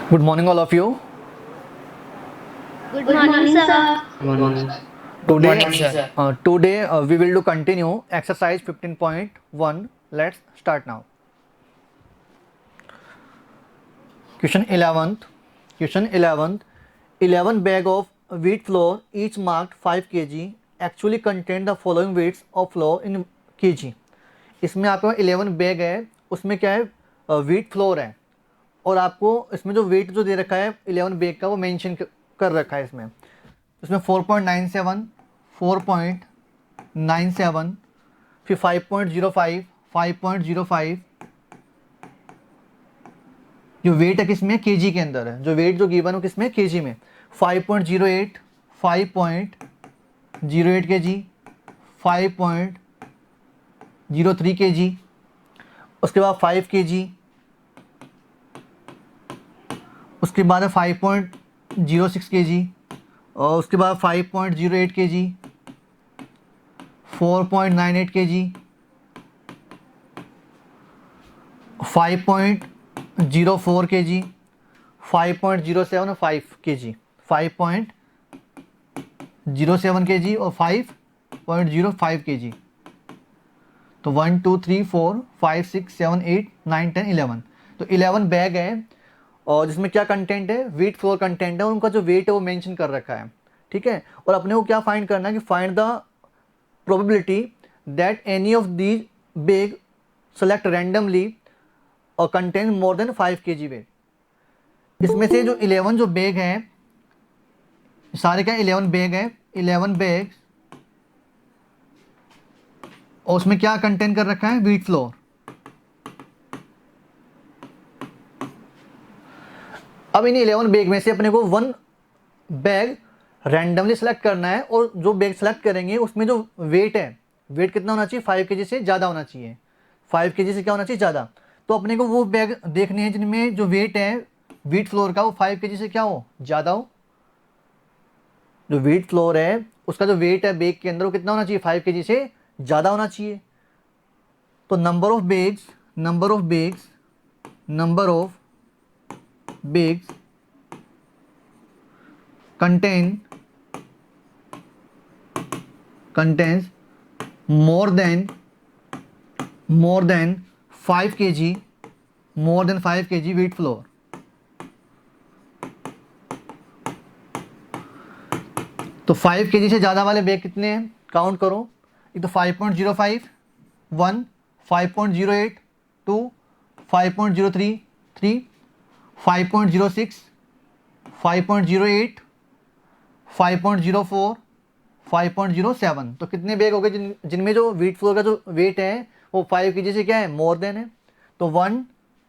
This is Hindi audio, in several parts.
Good morning, all of you. Good morning, sir. Good morning. Good Today, morning, sir. we will do continue exercise 15.1. Let's start now. Question 11th. Question 11th. 11 bag of wheat flour, each marked 5 kg, actually contain the following weights of flour in kg. इसमें आपका 11 बैग है, उसमें क्या है, व्हीट फ्लोर है, और आपको इसमें जो वेट जो दे रखा है 11 बैग का वो मेंशन कर रखा है इसमें 4.97, 4.97, फिर 5.05, 5.05, जो वेट है किसमें, केजी के अंदर है, जो वेट जो गिवन हो किसमें, केजी में, 5.08, 5.08 केजी, 5.03 केजी, उसके बाद 5 केजी, उसके बाद है 5.06 केजी, और उसके बाद 5.08 केजी, 4.98 केजी, 5.04 केजी, 5.07 और 5 केजी, 5.07 केजी और 5.05 केजी। तो 1 2 3 4 5 6 7 8 9 10 11, तो 11 बैग है, और जिसमें क्या कंटेंट है, व्हीट फ्लोर कंटेंट है, और उनका जो वेट है वो मेंशन कर रखा है। ठीक है, और अपने को क्या फाइंड करना है कि find the probability that any of these bag select randomly और contain more than 5 KG weight. इसमें से जो 11 जो बैग हैं, सारे क्या 11 बैग हैं, 11 बैग, और उसमें क्या कंटेन कर रखा है, व्हीट फ्लोर। अब इन 11 बैग में से अपने को 1 बैग रैंडमली सेलेक्ट करना है, और जो बैग सेलेक्ट करेंगे उसमें जो वेट है, वेट कितना होना चाहिए, 5 केजी से ज़्यादा होना चाहिए, 5 केजी से क्या होना चाहिए, ज़्यादा। तो अपने को वो बैग देखने हैं जिनमें जो वेट है व्हीट फ्लोर का वो 5 केजी से क्या हो, ज़्यादा हो। जो व्हीट फ्लोर है उसका जो वेट है बैग के अंदर वो कितना होना चाहिए, 5 केजी से ज़्यादा होना चाहिए। तो number of bags contains more than 5 kg, wheat flour। तो 5 केजी से ज़्यादा वाले बैग कितने हैं, काउंट करो। एक तो 5.05, 1, 5.08, 2, 5.03, 3, 5.06, 5.08, 5.04, 5.07। तो कितने बैग हो गए जिनमें जो व्हीट फ्लोर का जो वेट है वो 5 केजी से क्या है, मोर देन है। तो 1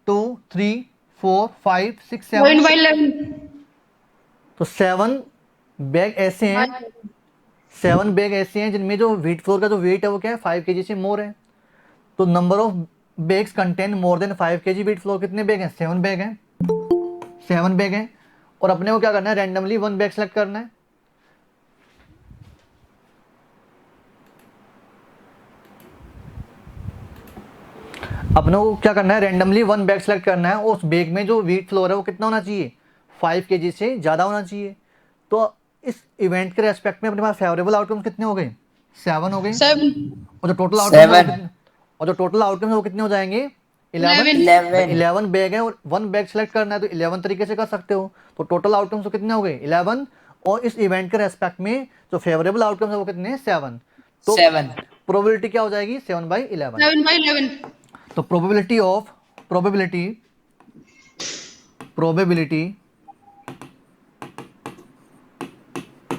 2 3 4 5 6 7, तो 7 बैग ऐसे हैं, 7 बैग ऐसे हैं जिनमें जो व्हीट फ्लोर का जो वेट है वो क्या है, 5 केजी से मोर है। तो number of bags contain more than 5 KG wheat flour कितने बैग हैं, 7 बैग हैं, 7 बैग हैं। और अपने को क्या करना है, रैंडमली 1 बैग सेलेक्ट करना है। अपने को क्या करना है, रैंडमली 1 बैग सेलेक्ट करना है, और उस बैग में जो व्हीट फ्लोर है वो कितना होना चाहिए, 5 केजी से ज़्यादा होना चाहिए। तो इस इवेंट के रेस्पेक्ट में अपने पास फेवरेबल आउटकम्स कितने हो गए, 7 हो गए, और जो टोटल आउटकम्स है वो 7, कितने, और जो टोटल आउटकम्स है वो कितने हो जाएंगे, 11। 11, 11 बैग है और 1 बैग सेलेक्ट करना है, तो 11 तरीके से कर सकते हो। तो टोटल आउटकम्स तो कितने हो गए, 11, और इस इवेंट के रेस्पेक्ट में जो फेवरेबल आउटकम्स है वो कितने हैं, 7। तो 7, प्रोबेबिलिटी क्या हो जाएगी, 7/11। तो probability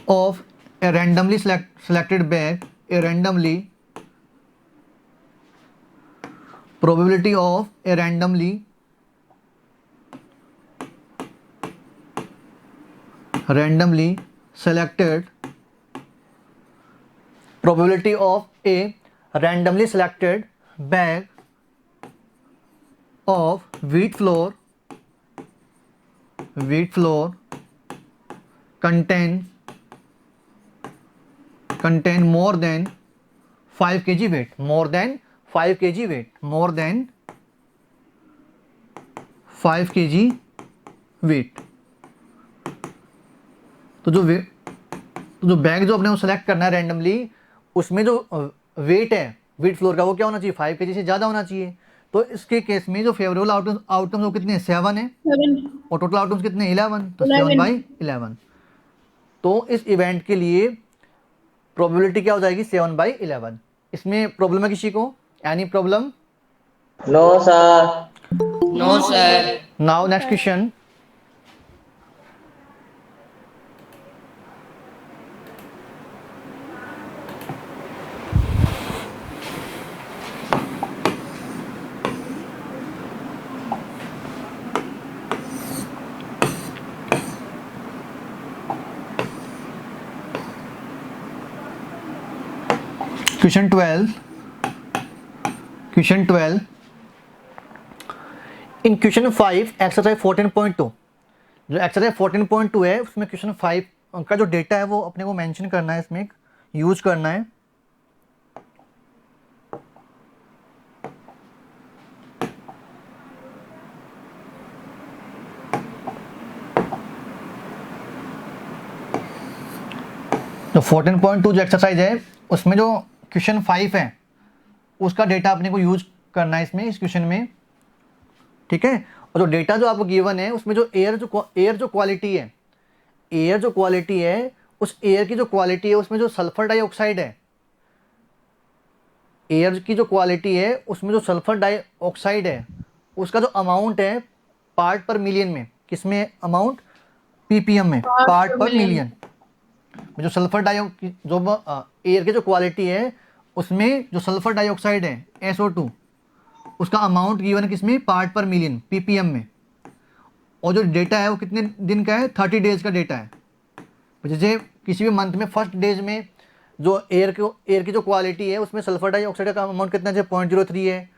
of a randomly selected bag, probability of a randomly selected probability of a randomly selected bag of wheat flour contain more than 5 kg weight, more than 5 kg weight, more than 5 kg weight. तो जो बैग जो अपने को सेलेक्ट करना है रैंडमली, उसमें जो वेट है वेट फ्लोर का वो क्या होना चाहिए, 5 kg से ज़्यादा होना चाहिए। तो इसके केस में जो फेवरेबल आउटकम्स वो कितने हैं, 7 है, 7. और टोटल आउटकम्स कितने हैं, 11, तो 11. 7/11। तो इस इवेंट के लिए प्रोबेबिलिटी क्या हो जाएगी, 7/11। इसमें प्रॉब्लम है किसी को, any problem? No sir. No, sir. Now next question. Question 12 in question 5 exercise 14.2, जो एक्सरसाइज 14.2 है उसमें क्वेश्चन 5 का जो डेटा है वो अपने को मेंशन करना है, इसमें यूज करना है। तो 14.2 जो एक्सरसाइज है उसमें जो क्वेश्चन 5 है उसका डेटा अपने को यूज करना है इसमें, इस क्वेश्चन में, ठीक है। और जो डेटा जो आपको गिवन है उसमें जो एयर जो क्वालिटी है, उस एयर की जो क्वालिटी है उसमें जो सल्फर डाइऑक्साइड है, एयर की जो क्वालिटी है उसमें जो सल्फर डाइऑक्साइड है उसका जो अमाउंट है पार्ट पर मिलियन में, किसमें अमाउंट, पीपीएम में, पार्ट पर मिलियन। जो सल्फर एयर की जो क्वालिटी है उसमें जो सल्फर डाइऑक्साइड है SO2 उसका अमाउंट गिवन है किसमें, पार्ट पर मिलियन, पीपीएम में। और जो डेटा है वो कितने दिन का है, 30 डेज का डेटा है। जैसे किसी भी मंथ में फर्स्ट डेज में जो एयर की जो क्वालिटी है उसमें सल्फर डाइऑक्साइड का अमाउंट कितना है, 0.03 है,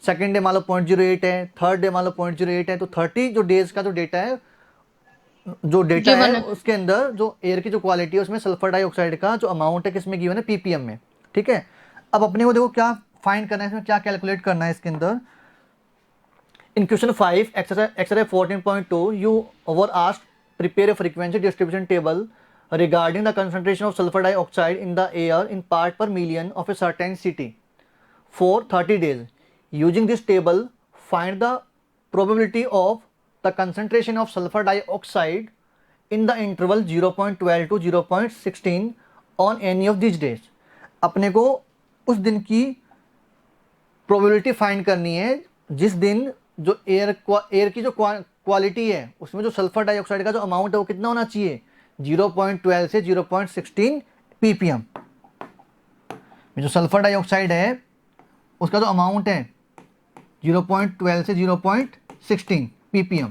सेकेंड डे मान लो 0.08 है, थर्ड डे मान लो 0.08 है। तो 30 जो डेज का जो डेटा है उसके अंदर जो एयर की जो क्वालिटी है उसमें सल्फर डाइऑक्साइड का जो अमाउंट है किसमें गिवन है, पीपीएम में, ठीक है। अब अपने को देखो क्या फाइंड करना है, इसमें क्या कैलकुलेट करना है इसके अंदर। In question 5 exercise 14.2 you were asked prepare a frequency distribution table regarding the concentration of sulfur dioxide in the air in part per million of a certain city for 30 days. Using this table, find the probability of the concentration of sulfur dioxide in the interval 0.12 to 0.16 on any of these days. अपने को उस दिन की प्रोबेबिलिटी फाइंड करनी है जिस दिन जो एयर की जो क्वालिटी है उसमें जो सल्फर डाइऑक्साइड का जो अमाउंट है वो कितना होना चाहिए, 0.12 से 0.16 ppm। जो सल्फर डाइऑक्साइड है उसका जो अमाउंट है 0.12 से 0.16 ppm।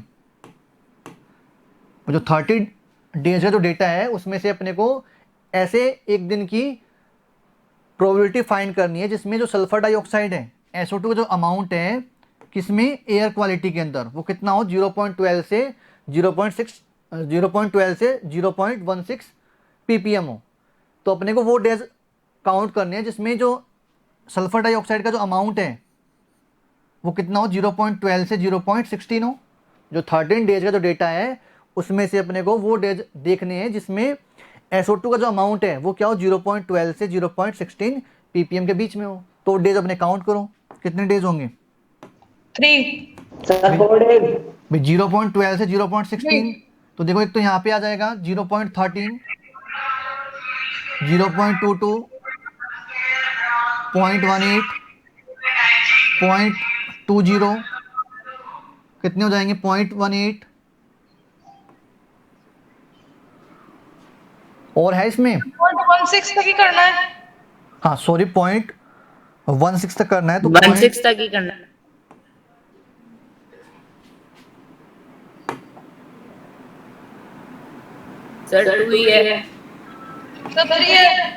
जो 30 डेज का जो डेटा है उसमें से अपने को ऐसे एक दिन की प्रोबेबिलिटी फाइंड करनी है जिसमें जो सल्फर डाइऑक्साइड है SO2 का जो अमाउंट है किसमें, एयर क्वालिटी के अंदर, वो कितना हो, 0.12 से 0.16 ppm हो। तो अपने को वो डेज काउंट करने हैं जिसमें जो सल्फर डाइऑक्साइड का जो अमाउंट है वो कितना हो, 0.12 से 0.16 हो। जो 13 डेज का जो डेटा है उसमें से अपने को वो डेज देखने हैं जिसमें SO2 का जो अमाउंट है वो क्या हो, 0.12 से 0.16 ppm के बीच में हो। तो डेज अपने काउंट करो कितने डेज होंगे, 3. Sir 4 days. 0.12 से 0.16, तो देखो एक तो यहाँ पे आ जाएगा 0.13, 0.22, 0.18, 0.20, कितने हो जाएंगे, 0.18। और है इसमें 0.16 तक ही करना है. हाँ सॉरी 0.16 तक करना है, तो 1/6 तक ही करना है. सर 2 ही है. सब 3 है.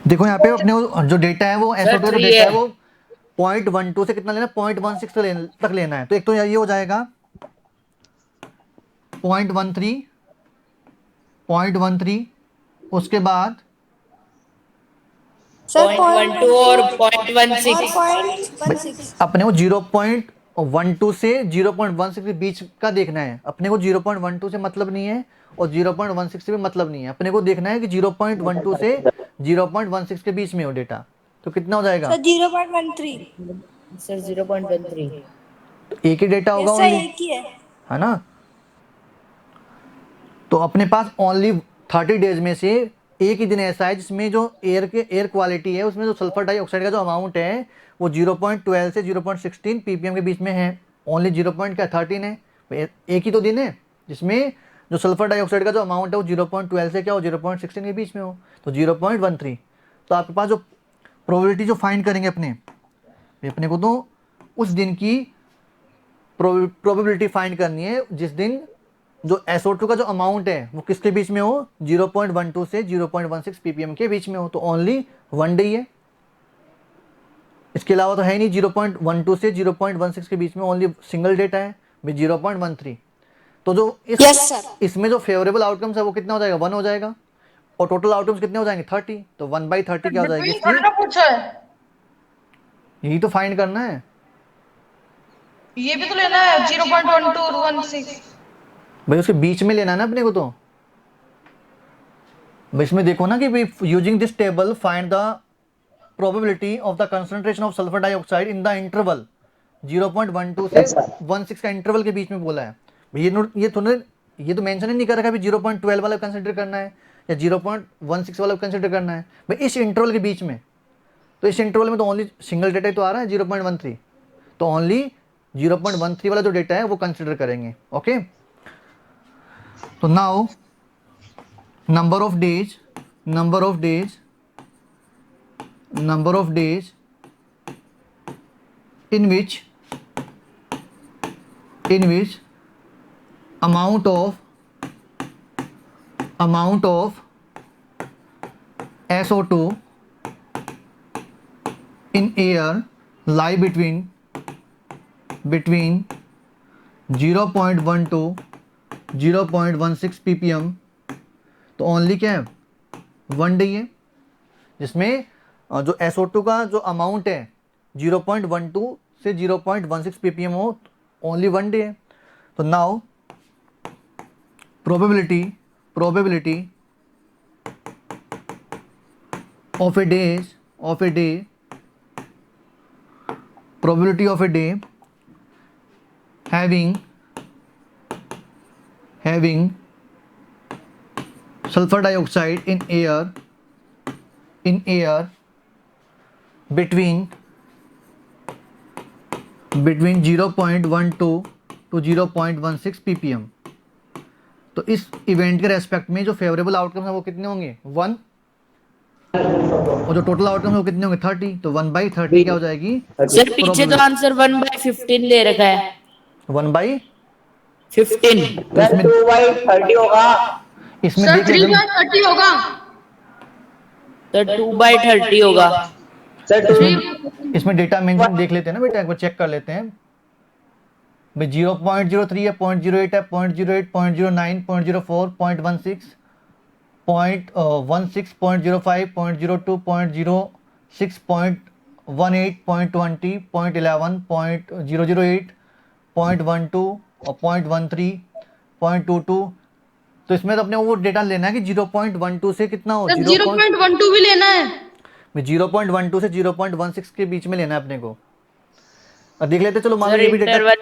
देखो यहाँ पे अपने को जो डेटा है वो SO2 3 डेटा है है। वो 0.12 से कितना लेना है, 0.16 तक लेना है। तो एक तो ये हो जाएगा 0.13, 0.13, उसके बाद 0.12 और 0.16. अपने को 0.12 और 12 से 0.16 के बीच का देखना है अपने को। 0.12 से मतलब नहीं है और 0.16 से भी मतलब नहीं है, अपने को देखना है कि 0.12 से 0.16 के बीच में हो डेटा। तो कितना हो जाएगा? सर 0.13। सर 0.13। तो एक ही डेटा होगा ऐसा ओनली, एक ही है ना। तो अपने पास ओनली 30 डेज में से एक ही दिन ऐसा है जिसमें जो एयर क्वालिटी है उसमें जो सल्फर डाइऑक्साइड का जो अमाउंट है वो 0.12 से 0.16 ppm के बीच में है। ओनली 0.13 है। एक ही तो दिन है जिसमें जो सल्फर डाइऑक्साइड का जो अमाउंट है वो 0.12 से क्या हो, 0.16 के बीच में हो, तो 0.13। तो आपके पास जो प्रोबेबिलिटी जो फाइंड करेंगे अपने को तो उस दिन की प्रोबेबिलिटी फाइंड करनी है जिस दिन जो SO2 का जो अमाउंट है वो किसके बीच में हो, 0.12 से 0.16 ppm के बीच में हो। तो ओनली वन डे है, इसके अलावा तो है नहीं। 0.12 से 0.16 के बीच में ओनली सिंगल डेटा है 0.13। तो जो Yes, sir. इसमें जो फेवरेबल आउटकम्स है वो कितना हो जाएगा, 1 हो जाएगा। और टोटल आउटकम्स कितने हो जाएंगे, 30। तो 1/30 क्या हो जाएगी बिटवीन इसकी? थोड़ी ना पूछा है, यही तो फाइंड करना है। ये भी तो लेना है 0.12 और 16। भाई उसके बीच में लेना है ना अपने को। तो भाई इसमें देखो ना कि using this table find the probability of the concentration of sulphur dioxide in the interval 0.12 से Yes, sir. 16 का इंटरवल के बीच में बोला है। भाई ये तो मेंशन ही नहीं कर रखा भी 0.12 वाला कंसिडर करना है या 0.16 वाला कंसिडर करना है, भाई इस इंटरवल के बीच में। तो इस इंटरवल में तो ओनली सिंगल डेटा ही तो आ रहा है 0.13। तो ओनली 0.13 वाला जो डेटा है वो कंसिडर करेंगे। ओके, तो now number of days in which amount of SO2 in air lie between 0.1 to 0.16 ppm। तो ओनली क्या है, वन डे है, जिसमें जो SO2 का जो अमाउंट है 0.12 से 0.16 ppm हो, ओनली वन डे है। तो now probability of a day having sulfur dioxide in air between 0.12 to 0.16 ppm। तो इस इवेंट के रेस्पेक्ट में जो फेवरेबल आउटकम है वो कितने होंगे, 1। और जो टोटल आउटकम है वो कितने होंगे, 30। तो 1/30 क्या हो जाएगी? सर पीछे तो आंसर 1/15 ले रखा है। 1/15। 15। तो इसमें 2/30 होगा। इसमें सर देख लेते हैं, 3/30 होगा। तो 2/30 होगा। सर इसमें डेटा मेंशन देख लेते हैं ना बेटा, एक बार चेक कर लेते हैं। भाई 0.03 है, 0.08 है, 0.08, 0.09, 0.04, 0.16, 0.16, 0.05, 0.02, 0.06, 0.18, 0.20, 0.11, 0.008, 0.12 और 0.13, 0.22। तो इसमें तो अपने वो डेटा लेना है कि 0.12 से कितना हो, सर 0.12 भी लेना है। 0.12 से 0.16 के बीच में लेना है अपने को। और देख लेते, चलो मान लो सर ये भी डेटा, इंटरवल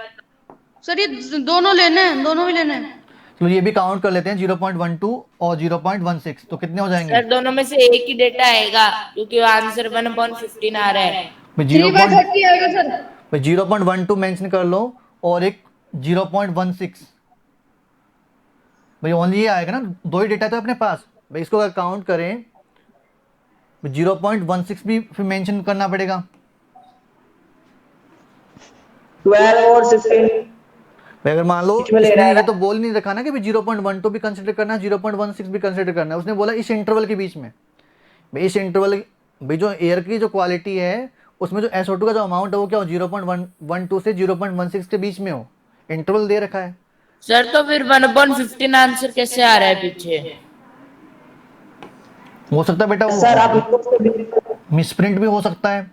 सर ये दोनों लेने हैं, दोनों भी लेने हैं। चलो ये भी काउंट कर लेते हैं, 0.12 और 0.16। तो कितने हो जाएंगे? सर दोनों में से एक ही डेटा आएगा क्योंकि आंसर 1/15 आ रहा है। 3/30 आएगा सर। 0.12 मेंशन कर लो और एक 0.16। भाई ओनली ये आएगा ना, दो ही डेटा तो अपने पास। भाई इसको अगर काउंट करें 0.16 भी फिर मेंशन करना पड़ेगा। 12 और 16 भाई अगर मान लो बीच में ले इसने रहा है ये ना। तो बोल नहीं रखा ना कि भाई 0.12 भी कंसिडर करना है, 0.16 भी कंसिडर करना है। उसने बोला इस इंटरवल के बीच में। भाई इस इंटरवल, भाई जो एयर की जो क्वालिटी है उसमें जो SO2 का जो अमाउंट है वो क्या हो, 0.12 से 0.16 के बीच में हो, इंटरवल दे रखा है। सर तो फिर 1/15 आंसर कैसे आ रहा है पीछे? हो सकता है बेटा सर आप वो मिसप्रिंट भी हो सकता है।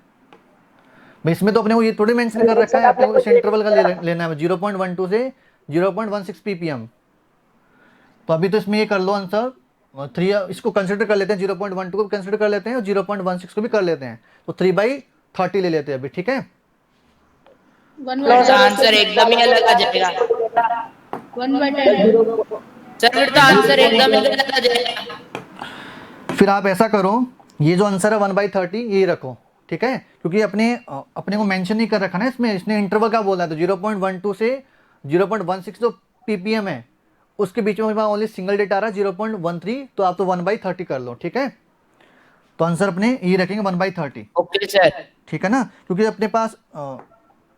भाई इसमें तो अपने को ये थोड़ी मेंशन कर रखा है, अपने को इस इंटरवल का लेना है 0.12 से 0.16 ppm। तो अभी तो इसमें ये कर लो आंसर 3, इसको कंसिडर कर लेते हैं, 0.12 को भी कंसिडर कर लेते हैं और 0.16 को भी कर लेते हैं, तो 3/30 ले लेते हैं अभी, ठीक है। आंसर एकदम ही अलग आ जाएगा 1/10। सर, फिर तो आंसर एकदम ही अलग आ जाएगा। फिर आप ऐसा करो, ये जो आंसर है 1/30 यही रखो, ठीक है, क्योंकि अपने को मेंशन नहीं कर रखा ना इसमें, इसने इंटरवल का बोला है, तो 0.12 से 0.16 जो ppm है उसके बीच में ओनली सिंगल डेट आ रहा है 0.13, तो आप तो 1/30 कर लो, ठीक है। तो आंसर अपने ये रखेंगे 1/30, ओके सर। ठीक है ना, क्योंकि अपने पास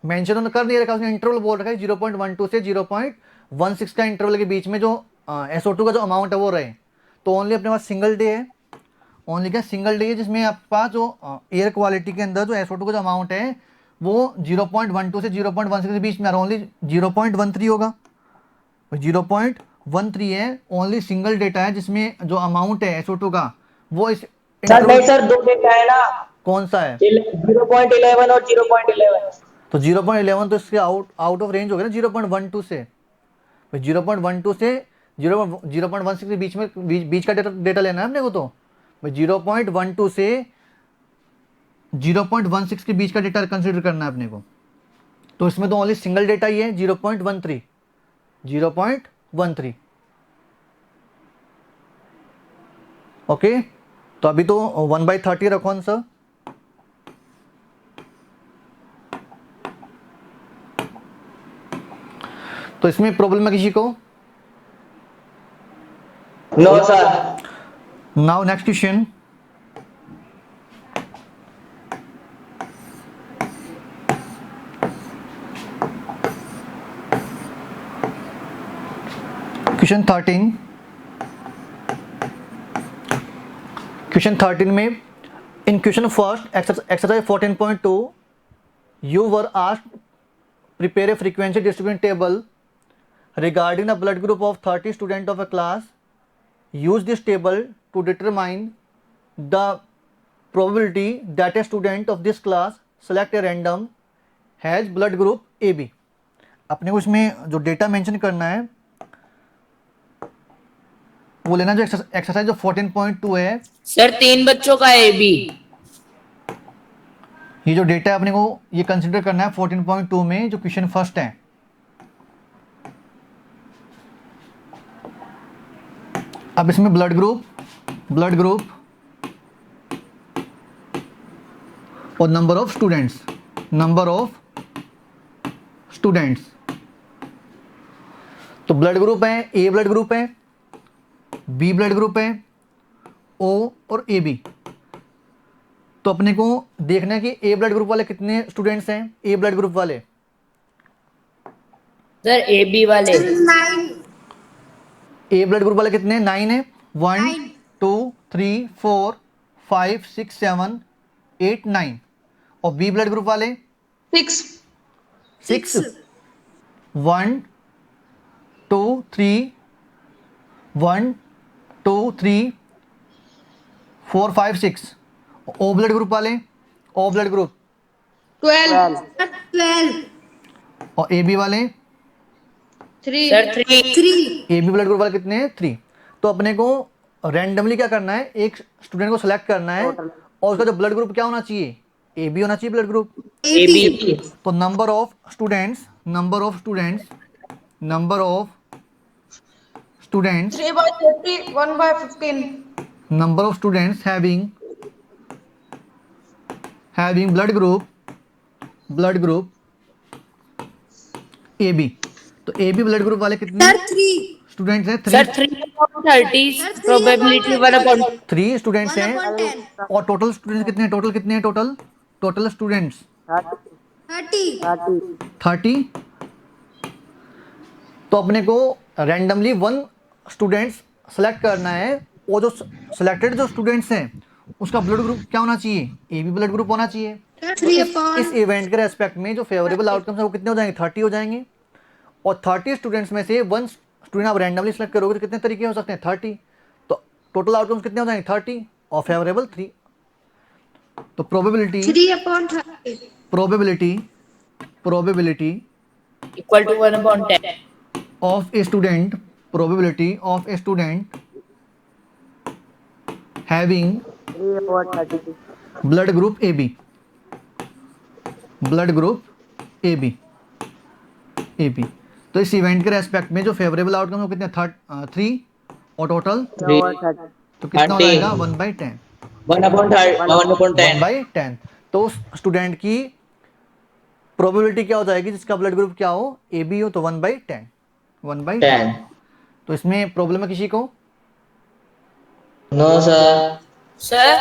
मेंशन तो कर नहीं रखा, उसने इंटरवल बोल रखा है 0.12 से 0.16 का इंटरवल के बीच में जो SO2 का जो अमाउंट है वो रहे, तो ओनली अपने पास सिंगल डे है, ओनली क्या सिंगल डे है, जिसमें आपके पास जो एयर क्वालिटी के अंदर जो SO2 का जो अमाउंट है वो 0.12 से 0.16 के बीच में आ रहा है, ओनली 0.13 होगा, 0.13 है, ओनली सिंगल डेटा है जिसमें जो अमाउंट है SO2 का वो इस सर नहीं सर, 2 डेटा है ना, कौन सा है, 0.11 और 0.11। तो 0.11 तो इसके आउट ऑफ रेंज हो गया ना 0.12 से, 0.12 से 0.16 के बीच में बीच का डेटा लेना है अपने को, तो भाई 0.12 से 0.16 के बीच का डेटा कंसिडर करना है अपने को, तो इसमें तो ओनली सिंगल डेटा ही है 0.13। ओके, तो अभी तो 1/30 रखो आंसर। तो इसमें प्रॉब्लम है किसी को? No sir. Now next question, question 13। Question 13 में in question first exercise 14.2 you were asked prepare a frequency distribution table regarding the blood group of 30 students of a class. Use this table to determine the probability that a student of this class select a random has blood group AB। अपने को इसमें जो डेटा मेंशन करना है वो लेना, जो एक्सरसाइज जो 14.2 है सर 3 बच्चों का ए बी। ये जो डेटा है अपने को ये कंसिडर करना है 14.2 में जो क्वेश्चन फर्स्ट है। अब इसमें ब्लड ग्रुप और नंबर ऑफ स्टूडेंट्स, तो ब्लड ग्रुप है, ए ब्लड ग्रुप है, बी ब्लड ग्रुप है, ओ और ए बी। तो अपने को देखना है कि ए ब्लड ग्रुप वाले कितने स्टूडेंट्स हैं, ए ब्लड ग्रुप वाले सर ए बी वाले ए ब्लड ग्रुप वाले कितने, 9 है, 1 2 3 4 5 6 7 8 9, और बी ब्लड ग्रुप वाले 6 1 2 3 1 2 3 4 5 6, ओ ब्लड ग्रुप वाले, ओ ब्लड ग्रुप 12 और ए बी वाले 3 sir 3 A B blood group वाले कितने हैं, 3। तो अपने को रैंडमली क्या करना है, एक स्टूडेंट को सिलेक्ट करना है और उसका जो ब्लड ग्रुप क्या होना चाहिए, ए बी होना चाहिए ब्लड ग्रुप। ए बी तो number of students 3/30 1/15 number of students having blood group AB। तो AB ब्लड ग्रुप वाले कितने स्टूडेंट्स हैं, सर 3/30 प्रोबेबिलिटी 3 स्टूडेंट्स हैं, और टोटल स्टूडेंट्स कितने हैं, टोटल स्टूडेंट्स 30। तो अपने को रैंडमली 1 स्टूडेंट्स सेलेक्ट करना है, और जो सिलेक्टेड जो स्टूडेंट्स हैं उसका ब्लड ग्रुप क्या होना चाहिए, ए बी ब्लड ग्रुप होना चाहिए। तो इस इवेंट के रेस्पेक्ट में जो फेवरेबल आउटकम्स है वो कितने हो जाएंगे, 30 हो जाएंगे, और 30 स्टूडेंट्स में से 1 स्टूडेंट आप रैंडमली सेलेक्ट करोगे तो कितने तरीके हो सकते हैं, 30। तो टोटल आउटकम्स कितने हो जाएंगे, 30 और फेवरेबल 3। तो probability probability Equal to 1/10. of a student having blood group AB तो इस इवेंट के रेस्पेक्ट में जो फेवरेबल आउटकम वो कितने 3 और टोटल तो कितना हो 30. जाएगा 1/10 1/10. तो उस स्टूडेंट की प्रोबेबिलिटी क्या हो जाएगी जिसका ब्लड ग्रुप क्या हो ए बी हो तो 1/10 10. तो इसमें प्रॉब्लम है किसी को No, sir. Sir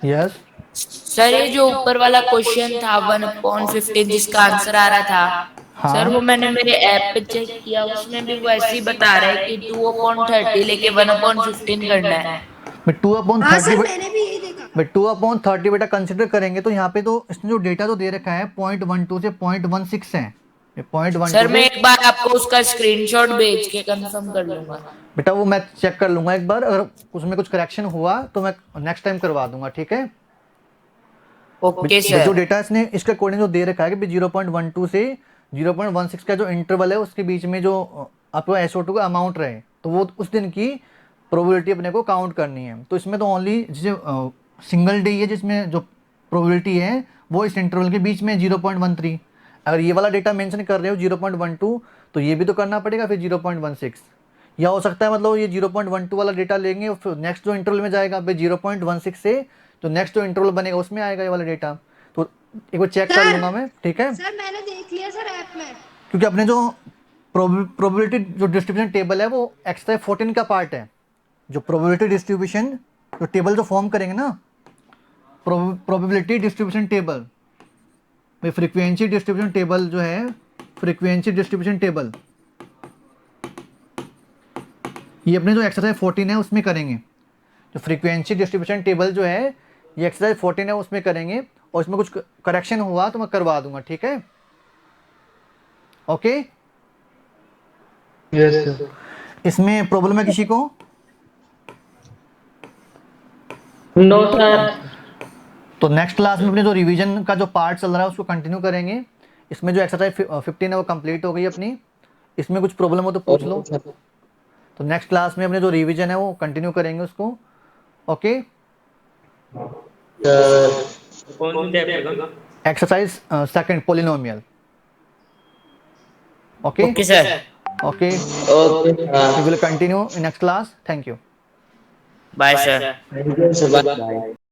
yes sir ये जो ऊपर वाला क्वेश्चन था 1/15 जिसका आंसर आ रहा था हाँ। सर वो मैंने मेरे ऐप पे चेक किया उसमें भी वो ऐसे ही बता रहा है कि 2/30 लेके 1/15 करना है। 2/30 मैंने भी यही देखा। 2/30 बेटा कंसिडर करेंगे तो यहाँ पे तो इसने जो डेटा तो दे रखा है 0.12 से 0.16 है ये 0.12 सर मैं एक बार आपको उसका स्क्रीनशॉट भेज के कंफर्म कर लूंगा। बेटा वो मैं चेक कर लूंगा एक बार अगर उसमें कुछ करेक्शन हुआ तो मैं नेक्स्ट टाइम करवा दूंगा ठीक है। ओके जो सर। डेटा इसने इसके अकॉर्डिंग जो दे रखा है कि 0.12 से 0.16 का जो इंटरवल है उसके बीच में जो आपको SO2 का अमाउंट रहे तो वो उस दिन की प्रोबेबिलिटी अपने को काउंट करनी है। तो इसमें तो ओनली जो सिंगल डे है जिसमें जो प्रोबेबिलिटी है वो इस इंटरवल के बीच में 0.13 अगर ये वाला डेटा मेंशन कर रहे हो 0.12 तो ये भी तो करना पड़ेगा फिर 0.16 या हो सकता है मतलब ये 0.12 वाला डेटा लेंगे और फिर नेक्स्ट जो इंटरवल में जाएगा फिर 0.16 से तो नेक्स्ट जो इंटरवल बनेगा उसमें आएगा ये वाला डेटा तो एक बार चेक कर लूंगा मैं ठीक है सर मैंने देख लिया सर ऐप में। क्योंकि अपने जो प्रोबेबिलिटी जो डिस्ट्रीब्यूशन टेबल है वो एक्सरसाइज 14 का पार्ट है। जो प्रोबेबिलिटी डिस्ट्रीब्यूशन जो टेबल जो फॉर्म करेंगे ना प्रोबेबिलिटी डिस्ट्रीब्यूशन टेबल में फ्रीक्वेंसी डिस्ट्रीब्यूशन टेबल जो है फ्रीक्वेंसी डिस्ट्रीब्यूशन टेबल ये अपने जो एक्सरसाइज 14 है उसमें करेंगे। जो फ्रीक्वेंसी डिस्ट्रीब्यूशन टेबल जो है ये एक्सरसाइज 14 है उसमें करेंगे और इसमें कुछ करेक्शन हुआ तो मैं करवा दूंगा ठीक है ओके। Yes, sir. इसमें प्रॉब्लम है किसी को No, sir. तो नेक्स्ट क्लास में अपने जो रिवीजन का जो पार्ट चल रहा है उसको कंटिन्यू करेंगे। इसमें जो एक्सरसाइज 15 है वो कंप्लीट हो गई अपनी। इसमें कुछ प्रॉब्लम हो तो पूछ लो। तो नेक्स्ट क्लास में अपने जो रिवीजन है वो कंटिन्यू करेंगे उसको okay. Exercise second polynomial okay okay sir. Okay Okay, we sir. Will continue in next class thank you bye sir. Thank you, sir. Bye.